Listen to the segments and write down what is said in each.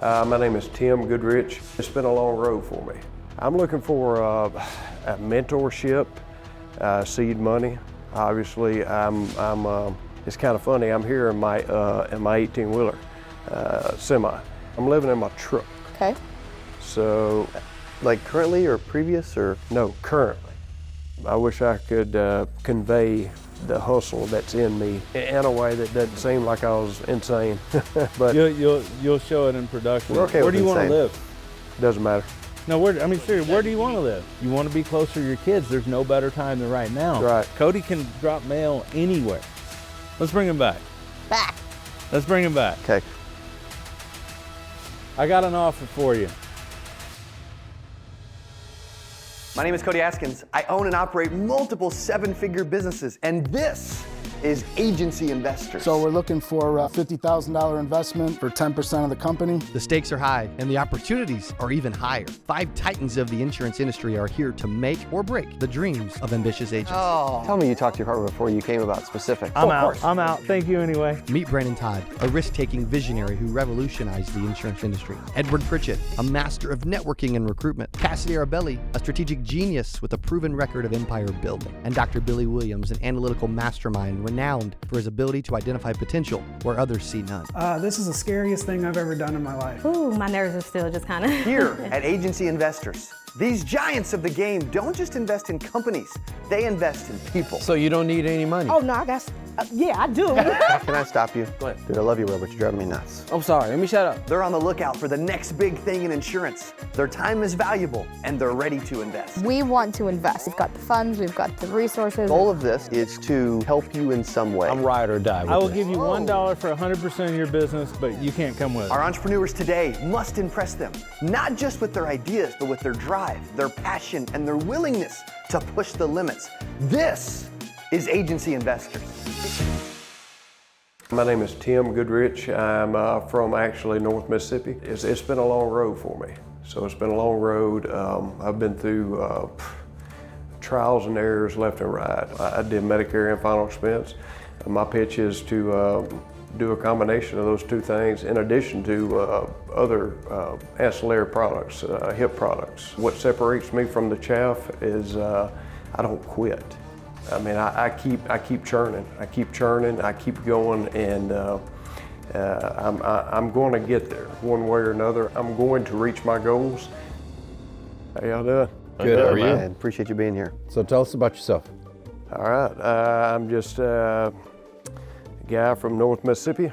My name is Tim Goodrich. It's been a long road for me. I'm looking for a mentorship, seed money. Obviously, it's kind of funny. I'm here in my 18-wheeler semi. I'm living in my truck. Okay. So, like currently or previous or? No, currently. I wish I could convey the hustle that's in me in a way that doesn't seem like I was insane. But you'll show it in production. We're okay Where with do you want to insane. live? doesn't matter. No, seriously, where do you want to live? You want to be closer to your kids. There's no better time than right now. Right. Cody can drop mail anywhere. Let's bring him back. Back. Let's bring him back. Okay. I got an offer for you. My name is Cody Askins. I own and operate multiple seven-figure businesses, and this is Agency Investors. So we're looking for a $50,000 investment for 10% of the company. The stakes are high and the opportunities are even higher. 5 titans of the insurance industry are here to make or break the dreams of ambitious agents. Oh. Tell me you talked to your partner before you came about specific. I'm out. Thank you anyway. Meet Brandon Todd, a risk-taking visionary who revolutionized the insurance industry. Edward Pritchett, a master of networking and recruitment. Cassidy Arabelli, a strategic genius with a proven record of empire building. And Dr. Billy Williams, an analytical mastermind renowned for his ability to identify potential where others see none. This is the scariest thing I've ever done in my life. Ooh, my nerves are still just kind of. Here at Agency Investors, these giants of the game don't just invest in companies, they invest in people. So you don't need any money? Oh, no, I got, yeah, I do. Can I stop you? Go ahead. Dude, I love you, Robert. You're driving me nuts. I'm sorry, let me shut up. They're on the lookout for the next big thing in insurance. Their time is valuable, and they're ready to invest. We want to invest. We've got the funds, we've got the resources. The goal of this is to help you in some way. I'm ride or die with I will this. give you $1 for 100% of your business, but you can't come with it. Our entrepreneurs today must impress them, not just with their ideas, but with their drive, their passion, and their willingness to push the limits. This is Agency Investors. My name is Tim Goodrich. I'm from actually North Mississippi. It's been a long road for me. So it's been a long road. I've been through trials and errors left and right. I did Medicare and final expense. My pitch is to do a combination of those two things in addition to other ancillary products, HIP products. What separates me from the chaff is I don't quit. I mean, I keep churning. I keep going, and I'm going to get there one way or another. I'm going to reach my goals. How y'all doing? Good, how are you? Man, appreciate you being here. So tell us about yourself. All right, I'm just a guy from North Mississippi,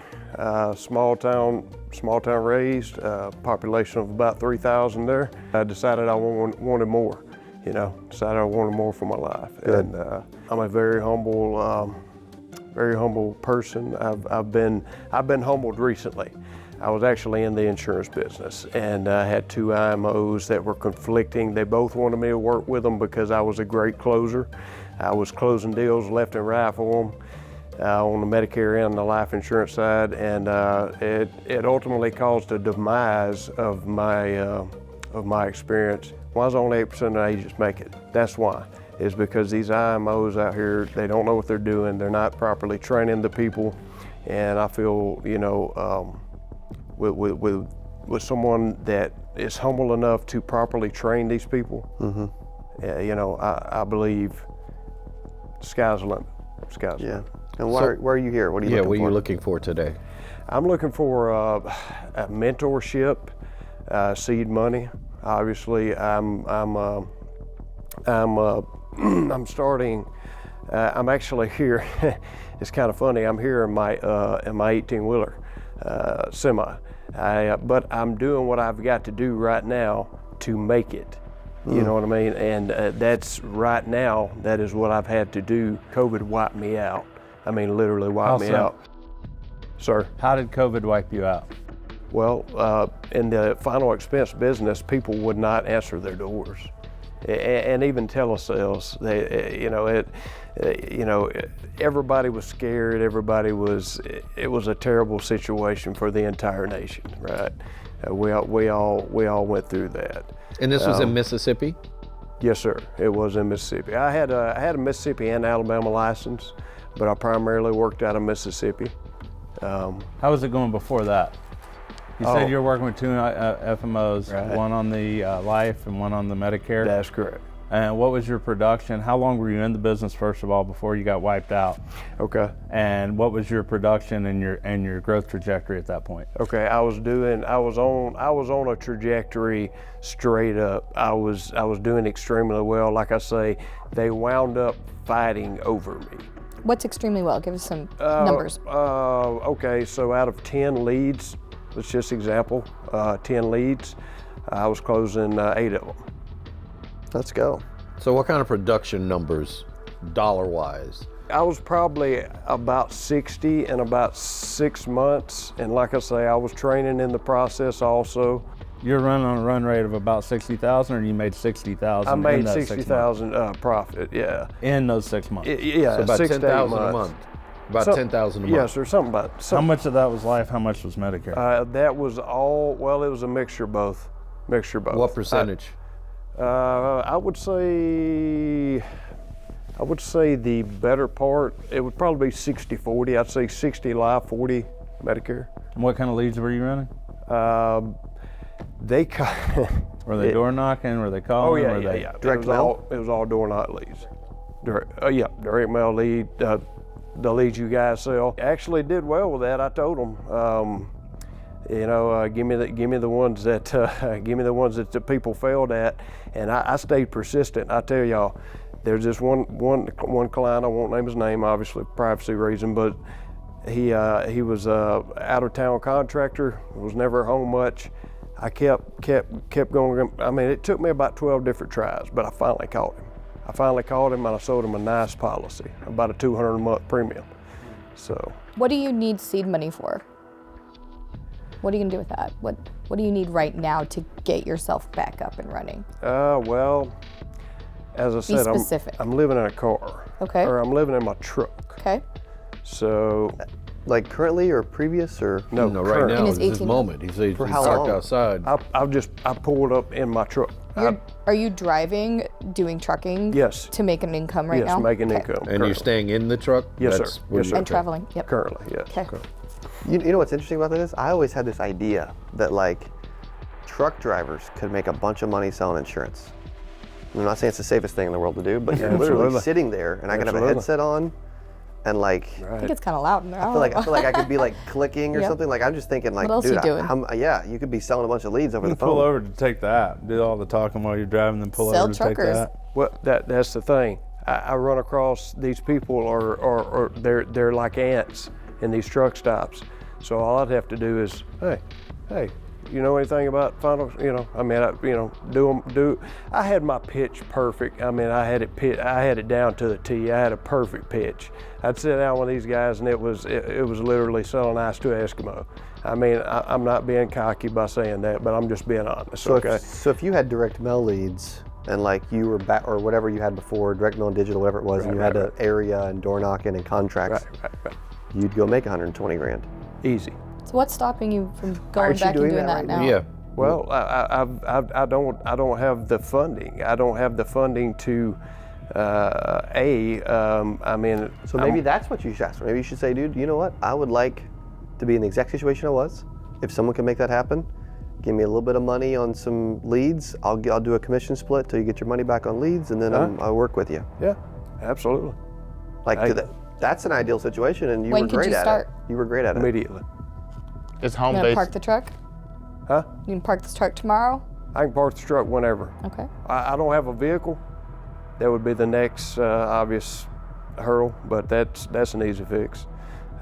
small town raised, population of about 3,000 there. I decided I wanted more, decided I wanted more for my life. Good. And I'm a very humble person. I've been humbled recently. I was actually in the insurance business, and I had 2 IMOs that were conflicting. They both wanted me to work with them because I was a great closer. I was closing deals left and right for them on the Medicare and the life insurance side, and it ultimately caused a demise of my experience. Why is only 8% of agents make it? That's why. Is because these IMOs out here, they don't know what they're doing. They're not properly training the people, and I feel, with someone that is humble enough to properly train these people, I believe the sky's the limit. Sky's the limit. And why are you here? What are you looking for? What are you looking for today? I'm looking for a mentorship, seed money. Obviously, I'm starting. I'm actually here. It's kind of funny. I'm here in my 18-wheeler semi, but I'm doing what I've got to do right now to make it. You know what I mean? And that's right now. That is what I've had to do. COVID wiped me out. I mean, literally wiped me out. Sir? How did COVID wipe you out? Well, in the final expense business, people would not answer their doors, and even telesales. Everybody was scared. It was a terrible situation for the entire nation, right? We all went through that. And this was in Mississippi? Yes, sir. It was in Mississippi. I had a Mississippi and Alabama license, but I primarily worked out of Mississippi. How was it going before that? You said you're working with two FMOs, Right. one on the life and one on the Medicare. That's correct. And what was your production? How long were you in the business, first of all, before you got wiped out? Okay. And what was your production and your growth trajectory at that point? Okay, I was on a trajectory straight up. I was doing extremely well. Like I say, they wound up fighting over me. What's extremely well? Give us some numbers. Okay, so out of 10 leads, let's just example, 10 leads, I was closing 8 of them. Let's go. So what kind of production numbers, dollar-wise? I was probably about 60 in about 6 months, and like I say, I was training in the process also. You're running on a run rate of about 60,000, or you made 60,000? I made in that 6 months? 60,000 profit, yeah. In those 6 months. Yeah, So about 6 to 8 10,000 a months. month. About So- 10,000 a month. Yes, or something about How much of that was life? How much was Medicare? That was all, well, it was a mixture of both. What percentage? I would say the better part, it would probably be 60-40. I'd say 60 live, 40 Medicare. And what kind of leads were you running? They Were they door knocking? Were they calling? Oh yeah, were yeah, they... yeah. Direct mail? It was all door knock leads. Direct mail lead. The leads you guys sell. Actually did well with that. I told them, give me the ones that the people failed at, and I stayed persistent. I tell y'all, there's this one client. I won't name his name, obviously privacy reason, but he was a out of town contractor. Was never home much. I kept going. I mean, it took me about 12 different tries, but I finally caught him. And I sold him a nice policy, about a $200 a month premium. So. What do you need seed money for? What are you gonna do with that? What do you need right now to get yourself back up and running? Well, as I said, specific. I'm living in a car. Okay. Or I'm living in my truck. Okay. So. Like currently or previous or? No, No, right current. now In is his his 18 moment. He's how parked long? outside. I pulled up in my truck. Are you driving, doing trucking? Yes. To make an income right Yes, now? making Okay. income. And you're currently. staying in the truck? Yes, That's sir. where Yes, you- sir. And traveling. Yep. Currently, yes. Okay. You know what's interesting about this? I always had this idea that like truck drivers could make a bunch of money selling insurance. I'm not saying it's the safest thing in the world to do, but you're literally Absolutely. sitting there and I could have a Absolutely. headset on and like I think it's kind of loud in there. I feel like I could be like clicking or Yep. something. Like I'm just thinking like, What else dude, you doing? yeah, you could be selling a bunch of leads over You the can phone. pull over to take the app. Do all the talking while you're driving, then pull Sell over to truckers. take that. Well, that's the thing. I run across these people, or they're like ants in these truck stops. So all I'd have to do is, hey, you know anything about final? I had my pitch perfect. I mean, I had it down to the T. I had a perfect pitch. I'd sit down with these guys, and it was literally selling ice to an Eskimo. I mean, I'm not being cocky by saying that, but I'm just being honest. So Okay. if you had direct mail leads and like you were back or whatever you had before, direct mail and digital, whatever it was, and you had an area and door knocking and contracts, Right. you'd go make 120 grand. Easy. So what's stopping you from going Aren't you back and doing doing that that right now? Yeah. Well, I don't have the funding. I don't have the funding to, So maybe that's what you should ask for. Maybe you should say, dude, you know what? I would like to be in the exact situation I was. If someone can make that happen, give me a little bit of money on some leads. I'll do a commission split till you get your money back on leads, and then I'll work with you. Yeah, absolutely. Like Hey. that's an ideal situation, and you When were could great you at start? it. You were great at it. Immediately. It's You home gonna based. park the truck? Huh? You can park this truck tomorrow? I can park the truck whenever. Okay. I don't have a vehicle. That would be the next obvious hurdle, but that's an easy fix.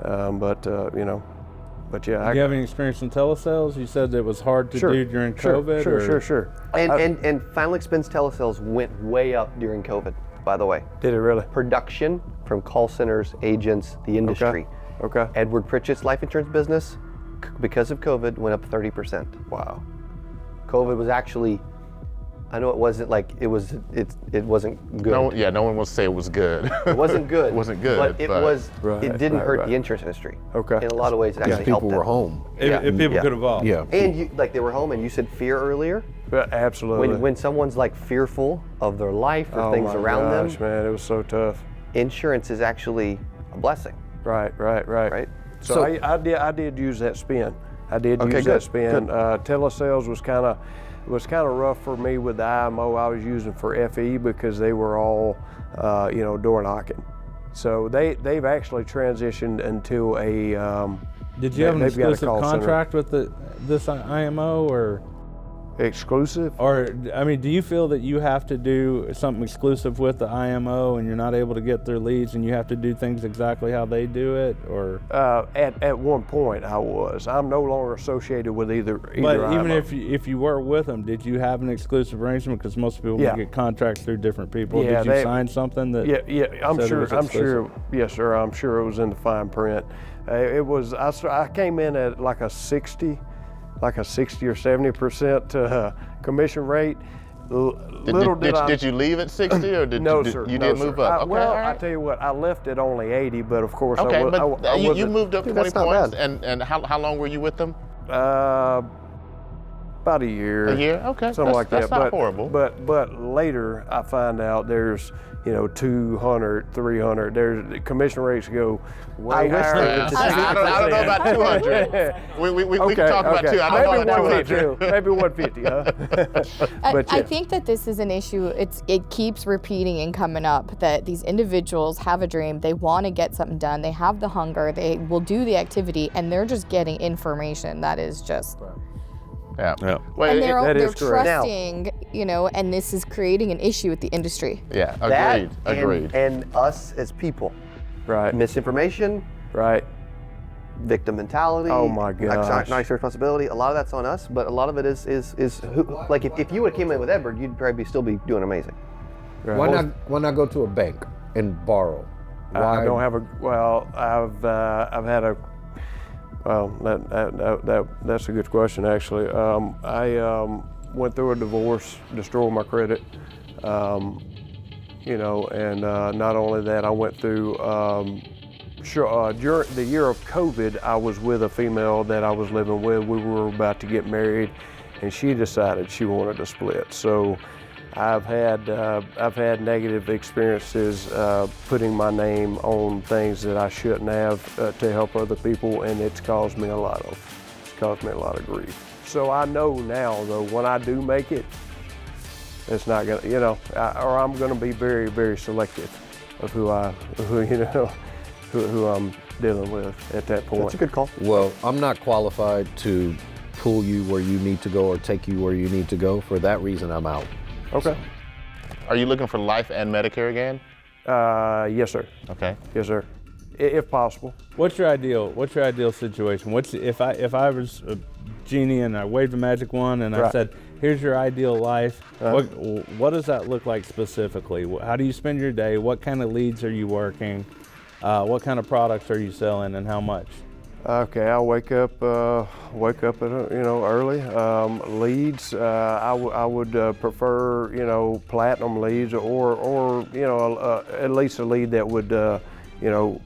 But yeah, Do you have any experience in telesales? You said it was hard to do during COVID. Sure. And final expense telesales went way up during COVID, by the way. Did it really? Production from call centers, agents, the industry. Okay. Edward Pritchett's life insurance business, because of COVID, went up 30%. Wow. COVID was actually, I know it wasn't like, it wasn't good. No one wants to say it was good. It wasn't good. It wasn't good, But it but- was, Right, it didn't right, hurt right. the insurance industry. Okay. In a lot of ways, it Because actually helped people them. were home. If people Yeah. could evolve. Yeah. And you, like they were home, and you said fear earlier. Absolutely. When someone's like fearful of their life or oh things my around gosh, them, man, it was so tough. insurance is actually a blessing. Right. Right. So I did use that spin. I did Okay, use good, that spin. Telesales was kind of rough for me with the IMO I was using for FE because they were all door knocking. So they've actually transitioned into a. Did you have an they've got a exclusive call center. contract with this IMO or? Exclusive? Or, I mean, do you feel that you have to do something exclusive with the IMO and you're not able to get their leads and you have to do things exactly how they do it, or? At one point I was. I'm no longer associated with either But IMO. even if you were with them, did you have an exclusive arrangement? Because most people Yeah. get contracts through different people. Yeah, did you sign something that? Yeah, I'm said it sure. was I'm sure. exclusive? Yes, sir. I'm sure it was in the fine print. It was. I came in at like a 60 or 70% commission rate. Did you leave at 60 or did no, you, sir. you no, did sir. move up? Okay, well, all right. I tell you what, I left at only 80, but of course Okay, I wasn't. you moved up Dude, 20 that's not points, bad. and how long were you with them? About a year. A year? Okay, Something like that. That's not horrible. But later I find out there's 200, 300. There's commission rates go way higher. Yeah. I don't know about 200. We can talk about 200. I don't know about 200. Maybe 150, huh? But I think that this is an issue. It keeps repeating and coming up that these individuals have a dream. They want to get something done. They have the hunger. They will do the activity, and they're just getting information that is just. Yeah. Well, and they're correct. trusting, and this is creating an issue with the industry. Yeah. That Agreed. And us as people. Right. Misinformation. Right. Victim mentality. Oh my gosh. Not responsibility. A lot of that's on us, but a lot of it is who, like if you would have came in with Edward, you'd probably still be doing amazing. Right. Why not go to a bank and borrow? Why? I don't have I've had a. Well, that's a good question, actually. I went through a divorce, destroyed my credit, and not only that, I went through, during the year of COVID, I was with a female that I was living with. We were about to get married, and she decided she wanted to split. So I've had negative experiences putting my name on things that I shouldn't have to help other people, and it's caused me a lot of grief. So I know now, though, when I do make it, it's not gonna, or I'm gonna be very, very selective of who I'm dealing with at that point. That's a good call. Well, I'm not qualified to pull you where you need to go or take you where you need to go. For that reason, I'm out. Okay. Are you looking for life and Medicare again? Yes, sir. Okay. Yes, sir. If possible. What's your ideal situation? If I was a genie and I waved a magic wand and I Right. said, "Here's your ideal life," what does that look like specifically? How do you spend your day? What kind of leads are you working? What kind of products are you selling, and how much? Okay, I'll wake up at early. Leads, I would prefer platinum leads or at least a lead that would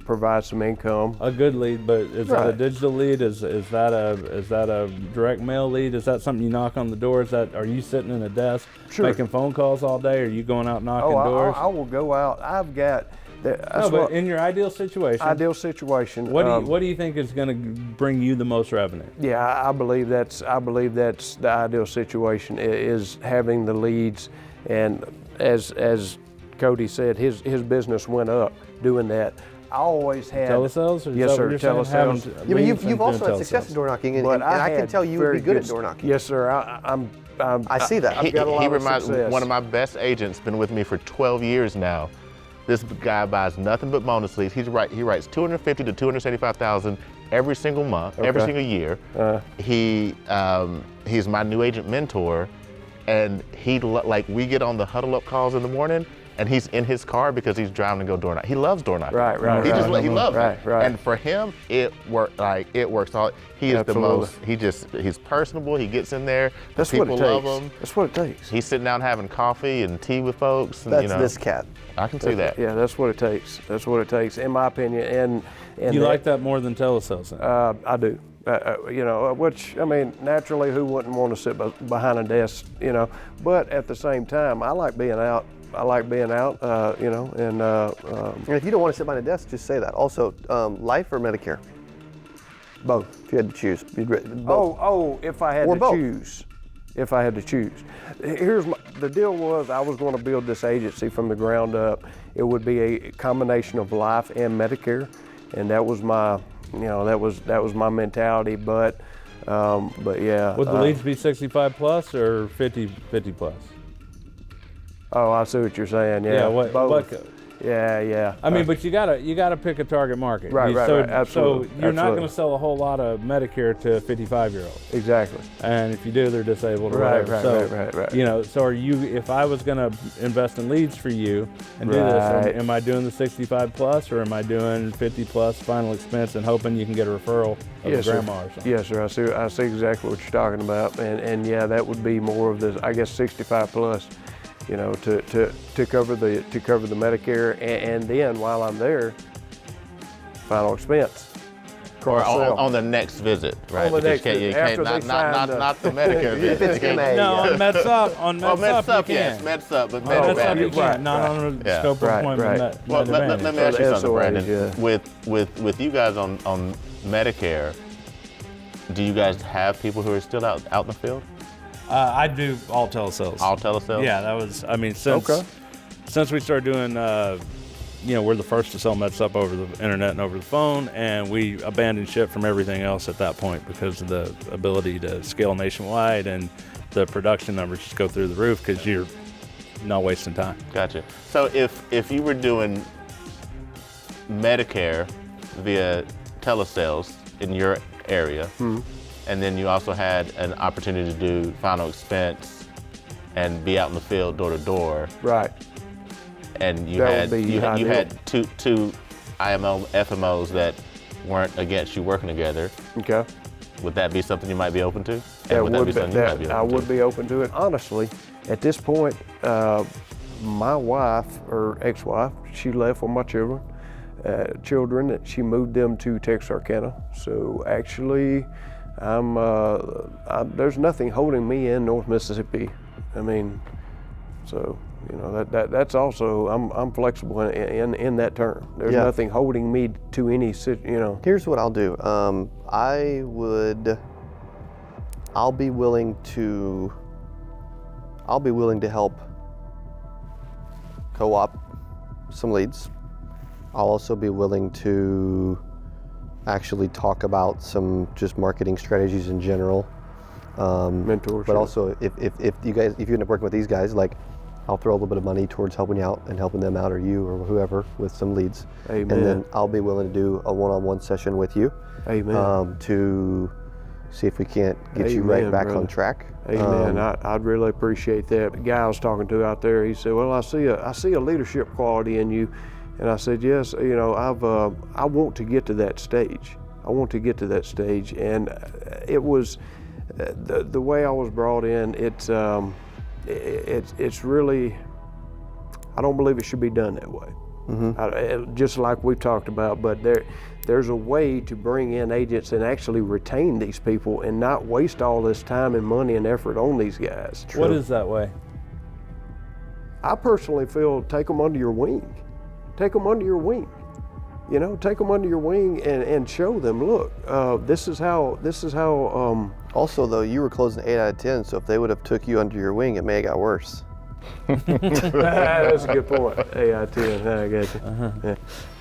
provide some income. A good lead, but is that a digital lead? Is that a direct mail lead? Is that something you knock on the door? Are you sitting in a desk making phone calls all day? Or are you going out knocking doors? I will go out. I've got. But in your ideal situation. What do you think is going to bring you the most revenue? Yeah, I believe that's the ideal situation is having the leads, and as Cody said, his business went up doing that. I always had telesales. Or yes, is that sir. what you're saying? Telesales. Yeah, but you've also had success in door knocking, and I can tell you would be good at door knocking. Yes, sir. I see that. He got a lot of reminds success. one of my best agents, been with me for 12 years now. This guy buys nothing but bonus leads. He writes 250 to 275,000 every single month, every single year. He's my new agent mentor, and we get on the huddle up calls in the morning, and he's in his car because he's driving to go door knocking. He loves door knocking. Right. He loves it. Right. And for him, it works all. He is Absolutely. the most. He's personable. He gets in there. That's people what it takes. love him. That's what it takes. He's sitting down having coffee and tea with folks. And, That's this cat. I can see that. Yeah, that's what it takes. That's what it takes, in my opinion. And You like that more than telesales? I do. Which, I mean, naturally, who wouldn't want to sit behind a desk, But at the same time, I like being out. And And if you don't want to sit behind a desk, just say that. Also, life or Medicare? Both. If you had to choose. If I had Or to both. choose. If I had to choose. The deal was I was going to build this agency from the ground up. It would be a combination of life and Medicare, and that was my, that was my mentality. But yeah. Would the leads be 65 plus or 50 plus? Oh, I see what you're saying. Yeah. Both. Yeah. I mean, but you gotta pick a target market. Right. Absolutely. So you're not going to sell a whole lot of Medicare to a 55-year-old. Exactly. And if you do, they're disabled or Right. So are you? If I was going to invest in leads for you and do this, am I doing the 65 plus or am I doing 50 plus final expense and hoping you can get a referral of a grandma or something? Yes, sir. I see exactly what you're talking about, and yeah, that would be more of the, I guess, 65 plus. To cover the Medicare, and then while I'm there, final expense. Or on the next visit, right? On the next visit. Not the Medicare visit. If it's MA. No, on MedSup. On MedSup, you yes, can. MedSup, but MedSup you Medicare. can, not on a scope of appointment. Right. Well, let me ask you something, SOAs, Brandon. yeah. With you guys on Medicare, do you guys have people who are still out in the field? I do all telesales. All telesales? Yeah, that was, I mean, since we started doing, we're the first to sell MedSup over the internet and over the phone, and we abandoned ship from everything else at that point because of the ability to scale nationwide and the production numbers just go through the roof because you're not wasting time. Gotcha. So if you were doing Medicare via telesales in your area, and then you also had an opportunity to do final expense and be out in the field door to door. Right. And you had two IMO FMOs that weren't against you working together. Okay. Would that be something you might be open to? I would be open to it. Honestly, at this point, my wife or ex-wife, she left with my children. She moved them to Texarkana. So actually, there's nothing holding me in North Mississippi. I mean, so that's also I'm flexible in that term. There's nothing holding me to any. Here's what I'll do. I'll be willing to help co-op some leads. I'll also be willing to actually talk about some just marketing strategies in general. Mentorship. But also, if you end up working with these guys, like, I'll throw a little bit of money towards helping you out and helping them out, or you or whoever, with some leads. Amen. And then I'll be willing to do a one-on-one session with you. Amen. To see if we can't get you right back on track. Amen. I'd really appreciate that. The guy I was talking to out there, he said, "Well, I see a leadership quality in you," and I said, "Yes. I want to get to that stage. And it was the way I was brought in. It's really, I don't believe it should be done that way. Just like we've talked about, but there's a way to bring in agents and actually retain these people and not waste all this time and money and effort on these guys." What is that way? I personally feel take them under your wing. Take them under your wing. Take them under your wing and show them, look, this is how. Also, though, you were closing 8 out of 10, so if they would have took you under your wing, it may have got worse. That's a good point. 8 out of 10. I got you. Yeah.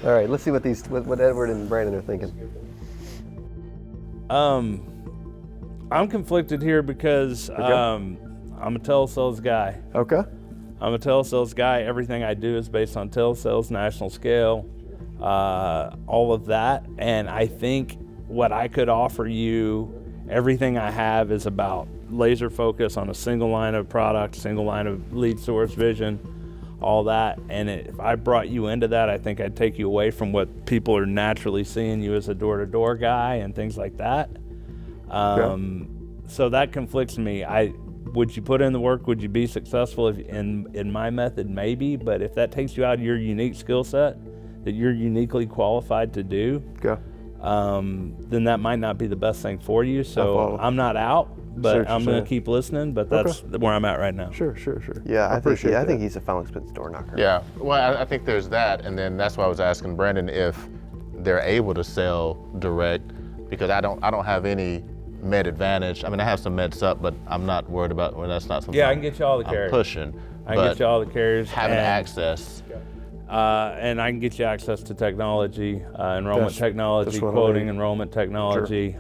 All right, let's see what Edward and Brandon are thinking. I'm conflicted here because I'm a telesales guy. Okay. I'm a telesales guy. Everything I do is based on telesales, national scale, all of that. And I think what I could offer you, everything I have is about laser focus on a single line of product, single line of lead source vision, all that. And if I brought you into that, I think I'd take you away from what people are naturally seeing you as a door-to-door guy and things like that. So that conflicts me. Would you put in the work? Would you be successful in my method? Maybe, but if that takes you out of your unique skill set that you're uniquely qualified to do, then that might not be the best thing for you. So I'm not out, but I'm going to keep listening. But that's where I'm at right now. Sure. Yeah, I think he's a final expense door knocker. Yeah, well, I think there's that, and then that's why I was asking Brandon if they're able to sell direct because I don't have any Med Advantage. I mean, I have some Med Sup, but I'm not worried about, well, that's not something Yeah, I can get you all the I'm carriers. pushing. I can get you all the carriers. Having access. And I can get you access to technology, enrollment technology, that's what I quoting, need. enrollment technology.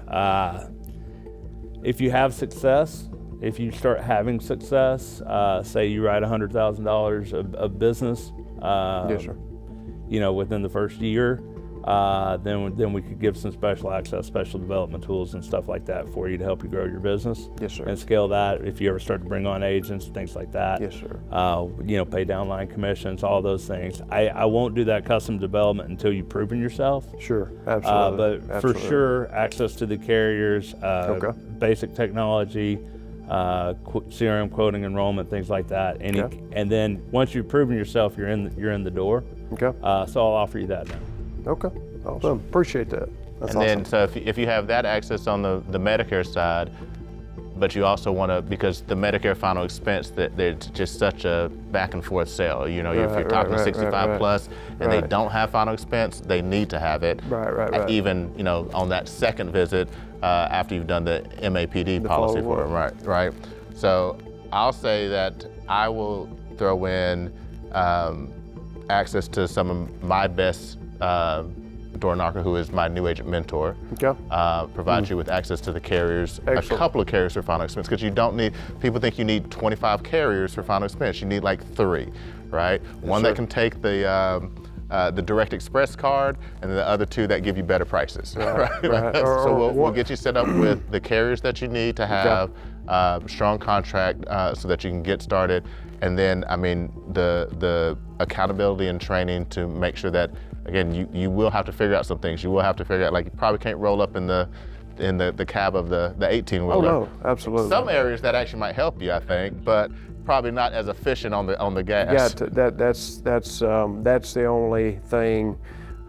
If you have success, if you start having success, say you write $100,000 of business, Yes, sir. you know, within the first year, then we could give some special access, special development tools and stuff like that for you to help you grow your business. Yes, sir. And scale that if you ever start to bring on agents, things like that. Yes, sir. You know, pay downline commissions, all those things. I won't do that custom development until you've proven yourself. Sure, absolutely. But Absolutely. for sure, access to the carriers, Okay. basic technology, CRM quoting, enrollment, things like that. Okay. And then once you've proven yourself, you're in the door. Okay. So I'll offer you that now. Okay. Awesome. Appreciate that. That's And awesome. then, so if you have that access on the Medicare side, but you also want to, because the Medicare final expense, that there's just such a back and forth sale. You know, if you're talking 65 plus and they don't have final expense, they need to have it. Right. Even, you know, on that second visit after you've done the MAPD policy for them, right. So I'll say that I will throw in access to some of my best door knocker, who is my new agent mentor. Okay. Provides you with access to the carriers, Excellent. a couple of carriers for final expense, because you don't need, people think you need 25 carriers for final expense. You need like 3, right? One that can take the Direct Express card, and the other 2 that give you better prices, right? So we'll get you set up with the carriers that you need to have strong contract so that you can get started. And then, I mean, the accountability and training to make sure that, again, you will have to figure out some things. You will have to figure out, like, you probably can't roll up in the cab of the 18-wheeler. Oh no, absolutely. Some areas that actually might help you, I think, but probably not as efficient on the gas. Yeah, that's the only thing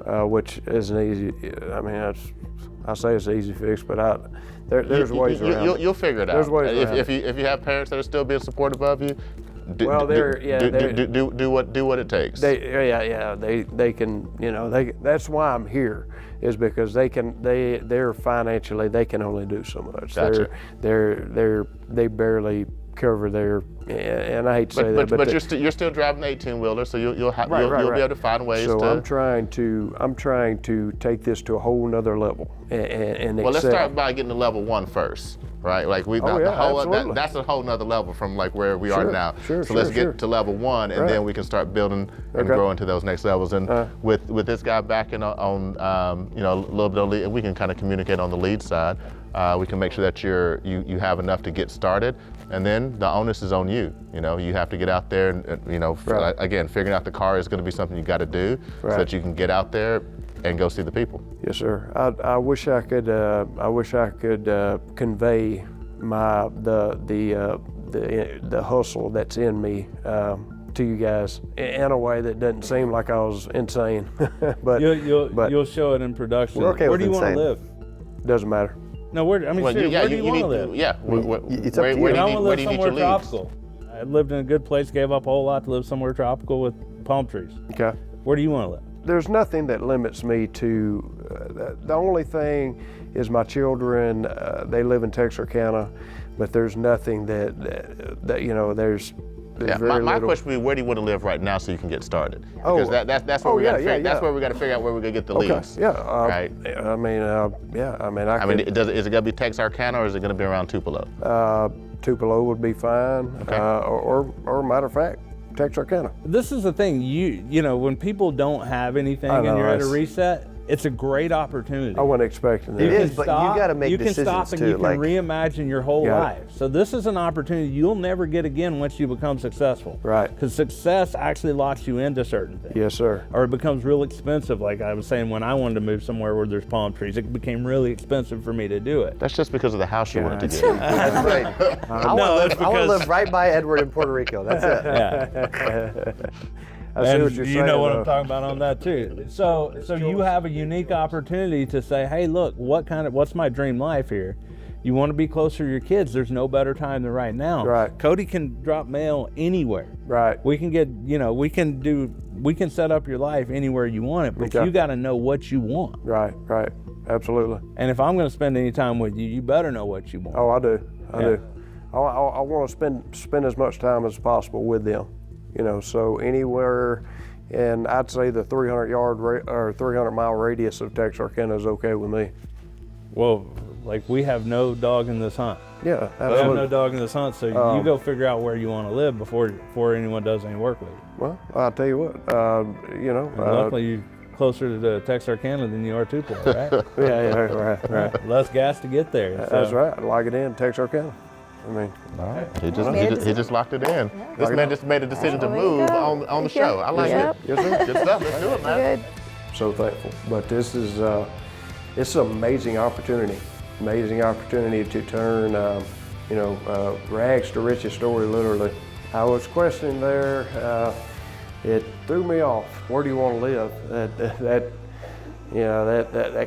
which isn't easy. I mean, I say it's an easy fix, but there's ways around it. You'll figure it out. There's ways around it. If you have parents that are still being supportive of you, do what it takes. They can, you know, that's why I'm here, is because they're financially, they can only do so much. Gotcha. They barely cover their, and I hate to say that, but you're still driving the 18-wheeler, so you'll be able to find ways so to. I'm trying to take this to a whole nother level, and well, let's start by getting to level 1 first, right? Like absolutely. That's a whole nother level from like where we are now. So let's get to level 1, and then we can start building and grow into those next levels. And with this guy backing on you know, a little bit of lead, we can kind of communicate on the lead side. We can make sure that you have enough to get started, and then the onus is on you. You know, you have to get out there, and you know, again, figuring out the car is going to be something you got to do, so that you can get out there and go see the people. Yes, sir. I wish I could. I wish I could convey the hustle that's in me to you guys in a way that doesn't seem like I was insane. but you'll show it in production. We're okay Where with do you want to insane. live? Doesn't matter. No, where do you want to live? Yeah, It's up to you. where I do want you to live need your somewhere leads? tropical. I lived in a good place, gave up a whole lot to live somewhere tropical with palm trees. Okay. Where do you want to live? There's nothing that limits me to. The only thing is my children. They live in Texarkana, but there's nothing that you know. There's very my little. question would be, where do you want to live right now so you can get started? Because that's where we got to figure. That's where we got to figure out where we're gonna get the leads. Yeah. Right. I mean, is it gonna be Texarkana, or is it gonna be around Tupelo? Tupelo would be fine. Okay. Or matter of fact, Texarkana. This is the thing, you know, when people don't have anything and you're at a reset, it's a great opportunity. I wasn't expecting that. It is, but you got to make You can decisions stop and too. you can reimagine your whole life. So this is an opportunity you'll never get again once you become successful. Right. Because success actually locks you into certain things. Yes, sir. Or it becomes real expensive. Like I was saying, when I wanted to move somewhere where there's palm trees, it became really expensive for me to do it. That's just because of the house you wanted to get. That's right. I want to live right by Edward in Puerto Rico. That's it. Yeah. I see And what you're you saying, know what though. I'm talking about on that too. So you have a unique opportunity to say, hey, look, what's my dream life here? You want to be closer to your kids. There's no better time than right now. Right. Cody can drop mail anywhere. Right. We can we can set up your life anywhere you want it, but Okay. you got to know what you want. Right. Absolutely. And if I'm going to spend any time with you, you better know what you want. Oh, I do. I do. I want to spend as much time as possible with them. You know, so anywhere, and I'd say the 300 mile radius of Texarkana is okay with me. Well, like we have no dog in this hunt. Yeah, absolutely. We have no dog in this hunt, so you go figure out where you want to live before anyone does any work with you. Well, I'll tell you what, you know. And luckily, you're closer to Texarkana than you are Tupelo, right? right. Less gas to get there. That's right. I like it in Texarkana. I mean, all right. He just locked it in. Yeah. This man just made a decision to move on the show. I like it. Yes, sir. Good stuff. Let's do it, man. Good. So thankful. But this is it's an amazing opportunity. Amazing opportunity to turn rags to riches story, literally. I was questioning there. It threw me off. Where do you want to live? That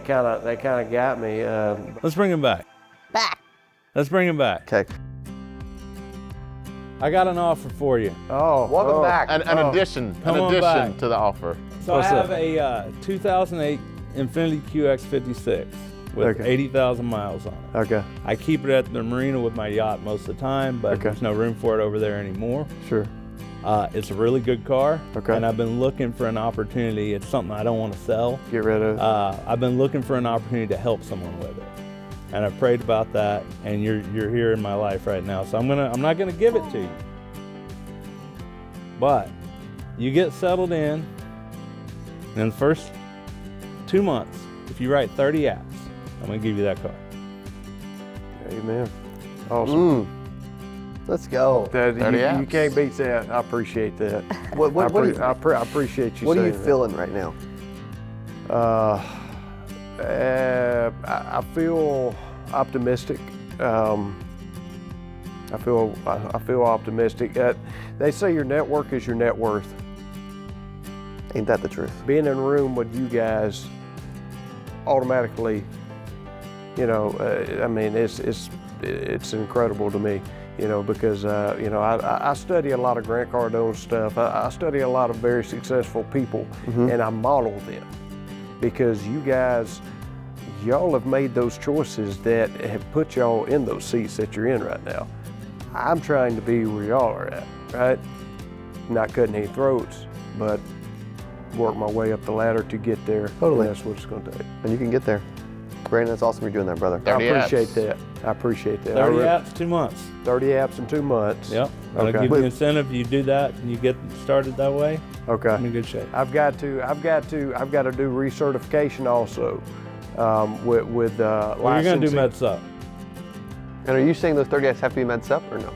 kind of got me. Let's bring him back. Let's bring him back. Okay. I got an offer for you. Oh, welcome back. An addition to the offer. So I have a 2008 Infiniti QX56 with 80,000 miles on it. Okay. I keep it at the marina with my yacht most of the time, but there's no room for it over there anymore. Sure. It's a really good car, okay. And I've been looking for an opportunity. It's something I don't want to sell. Get rid of it. I've been looking for an opportunity to help someone with it, and I prayed about that. And you're here in my life right now, so I'm not gonna give it to you, but you get settled in the first 2 months. If you write 30 apps, I'm gonna give you that car. Amen. Awesome. Let's go. You can't beat that. I appreciate that. I appreciate you. What are you saying feeling right now? I feel optimistic. I feel optimistic. They say your network is your net worth. Ain't that the truth? Being in a room with you guys automatically, I mean, it's incredible to me. Because I study a lot of Grant Cardone's stuff. I study a lot of very successful people, and I model them because y'all have made those choices that have put y'all in those seats that you're in right now. I'm trying to be where y'all are at, right? Not cutting any throats, but work my way up the ladder to get there. Totally. And that's what it's going to take. And you can get there. Brandon, that's awesome you're doing that, brother. I appreciate that. 30 apps, 2 months. 30 apps in 2 months. Yep. I'll give you incentive. You do that and you get started that way. Okay. I'm in good shape. I've got to do recertification also with licensing. Well, you're gonna do MedSup. And are you saying those 30 apps have to be MedSup or no?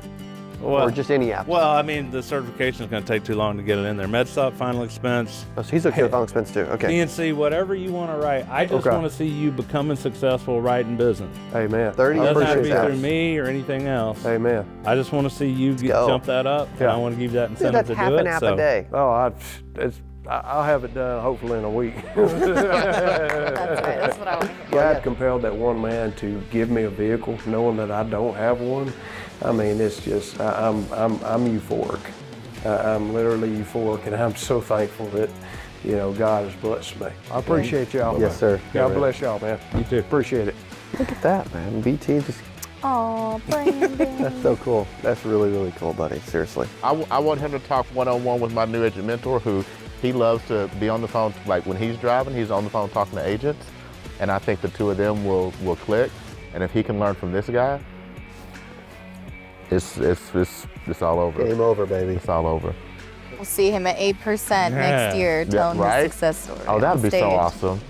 Well, or just any app? Well, I mean, the certification is going to take too long to get it in there. MedSup, final expense. Oh, so he's okay with final expense too. Okay. PNC, whatever you want to write. I just want to see you becoming successful writing business. Amen. 30. It doesn't have to be through me or anything else. Amen. I just want to see you jump that up. Yeah. And I want to give you that incentive to do it. That's half an app a day. Oh, I'll have it done hopefully in a week. That's right. That's what I want to hear. God compelled that one man to give me a vehicle, knowing that I don't have one. I mean, it's just I'm euphoric. I'm literally euphoric, and I'm so thankful that God has blessed me. I appreciate y'all. Yes, sir. God bless y'all, man. You too. Appreciate it. Look at that, man. BT just. Aw, Brandon. That's so cool. That's really, really cool, buddy. Seriously. I want him to talk one-on-one with my new agent mentor, who he loves to be on the phone. Like when he's driving, he's on the phone talking to agents, and I think the two of them will click. And if he can learn from this guy, it's all over. Game over, baby. It's all over. We'll see him at 8% next year telling his success story. Oh, that'd be so stage. awesome.